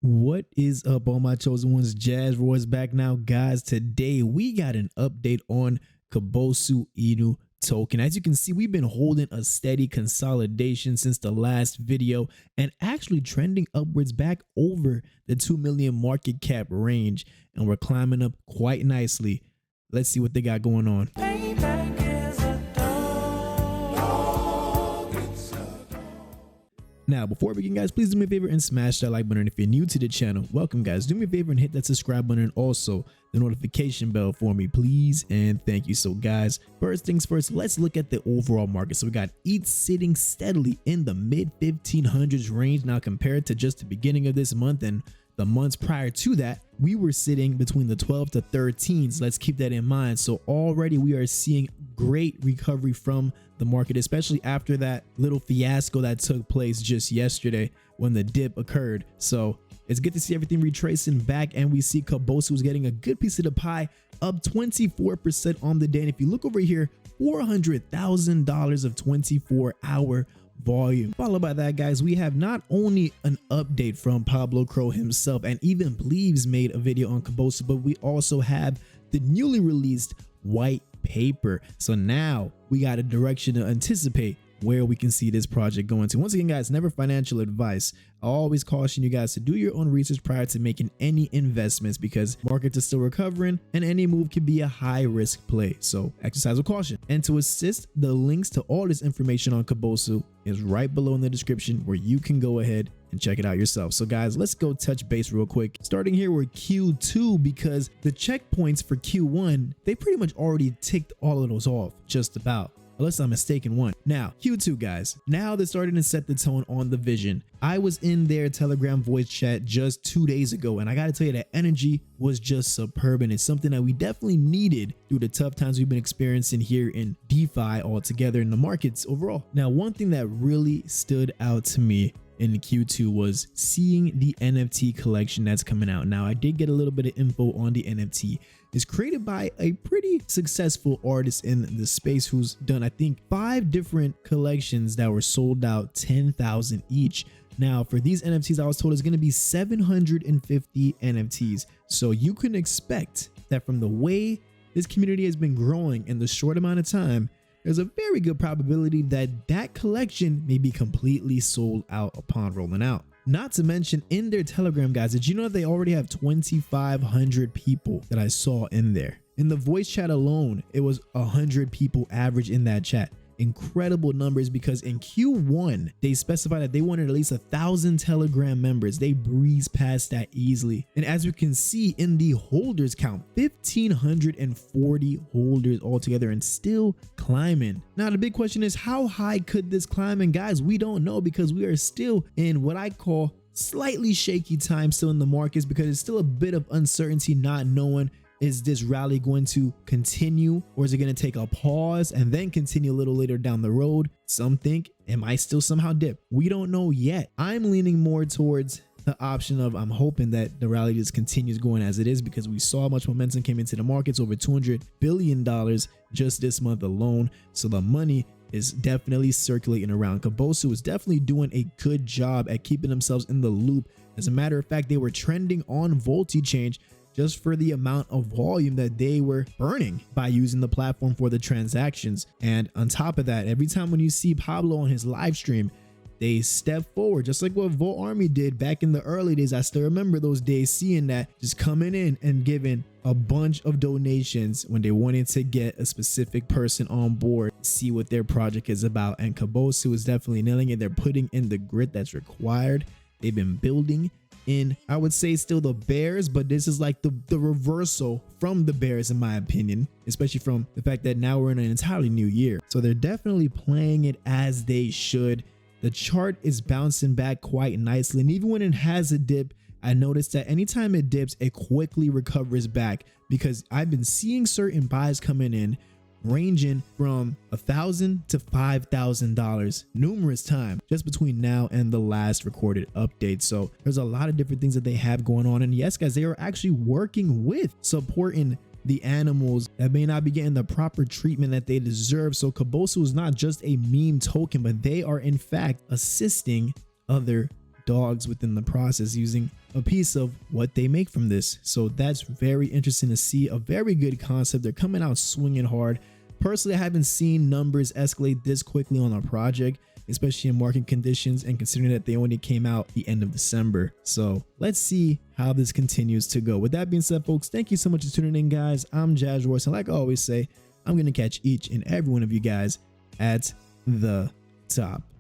What is up, all my chosen ones? Jazz Roy's back now, guys. Today we got an update on Kabosu Inu token. As you can see, we've been holding a steady consolidation since the last video and actually trending upwards back over the 2 million market cap range, and we're climbing up quite nicely. Let's see what they got going on. Now, before we begin, guys, please do me a favor and smash that like button. If you're new to the channel, welcome, guys. Do me a favor and hit that subscribe button and also the notification bell for me, please, and thank you. So, guys, first things first, let's look at the overall market. So we got ETH sitting steadily in the mid 1500s range. Now, compared to just the beginning of this month and the months prior to that, we were sitting between the 12 to 13s. Let's keep that in mind. So already we are seeing great recovery from the market, especially after that little fiasco that took place just yesterday when the dip occurred. So it's good to see everything retracing back, and we see Kabosu was getting a good piece of the pie, up 24% on the day. And if you look over here, $400,000 of 24-hour volume. Followed by that, guys, we have not only an update from Pablo Crow himself, and even Bleaves made a video on Kabosu, but we also have the newly released Whitepaper. So now we got a direction to anticipate where we can see this project going to. Once again, guys, never financial advice. I always caution you guys to do your own research prior to making any investments, because markets are still recovering and any move can be a high risk play. So exercise with caution. And to assist, the links to all this information on Kabosu is right below in the description, where you can go ahead and check it out yourself. So guys, let's go touch base real quick, starting here with Q2, because the checkpoints for Q1, they pretty much already ticked all of those off, just about, unless I'm mistaken one. Now, Q2, guys, now they're starting to set the tone on the vision. I was in their Telegram voice chat just 2 days ago, and I gotta tell you, that energy was just superb, and it's something that we definitely needed through the tough times we've been experiencing here in DeFi altogether, in the markets overall. Now, one thing that really stood out to me in Q2 was seeing the NFT collection that's coming out. Now, I did get a little bit of info on the NFT. It's created by a pretty successful artist in the space who's done, I think, 5 different collections that were sold out 10,000 each. Now, for these NFTs, I was told it's going to be 750 NFTs. So you can expect that from the way this community has been growing in the short amount of time, there's a very good probability that that collection may be completely sold out upon rolling out. Not to mention, in their Telegram, guys, did you know they already have 2,500 people that I saw in there? In the voice chat alone, it was 100 people average in that chat. Incredible numbers, because in Q1 they specified that they wanted at least 1,000 Telegram members. They breezed past that easily, and as we can see in the holders count, 1,540 holders altogether, and still climbing. Now the big question is, how high could this climb? And guys, we don't know, because we are still in what I call slightly shaky time still in the markets, because it's still a bit of uncertainty, not knowing, is this rally going to continue, or is it going to take a pause and then continue a little later down the road? Some think it might still somehow dip. We don't know yet. I'm leaning more towards the option of, I'm hoping that the rally just continues going as it is, because we saw how much momentum came into the markets, over $200 billion just this month alone. So the money is definitely circulating around. Kabosu is definitely doing a good job at keeping themselves in the loop. As a matter of fact, they were trending on Change just for the amount of volume that they were burning by using the platform for the transactions. And on top of that, every time when you see Pablo on his live stream, they step forward, just like what Volt Army did back in the early days. I still remember those days, seeing that, just coming in and giving a bunch of donations when they wanted to get a specific person on board, see what their project is about. And Kabosu is definitely nailing it. They're putting in the grit that's required. They've been building in, I would say, still the bears, but this is like the reversal from the bears, in my opinion, especially from the fact that now we're in an entirely new year. So they're definitely playing it as they should. The chart is bouncing back quite nicely, and even when it has a dip, I noticed that anytime it dips, it quickly recovers back, because I've been seeing certain buys coming in ranging from $1,000 to $5,000 numerous times just between now and the last recorded update. So there's a lot of different things that they have going on. And yes, guys, they are actually working with supporting the animals that may not be getting the proper treatment that they deserve. So Kabosu is not just a meme token, but they are in fact assisting other dogs within the process using a piece of what they make from this. So that's very interesting to see. A very good concept. They're coming out swinging hard. Personally, I haven't seen numbers escalate this quickly on a project, especially in market conditions, and considering that they only came out the end of December. So let's see how this continues to go. With that being said, folks, thank you so much for tuning in, guys. I'm DYOR, and like I always say, I'm going to catch each and every one of you guys at the top.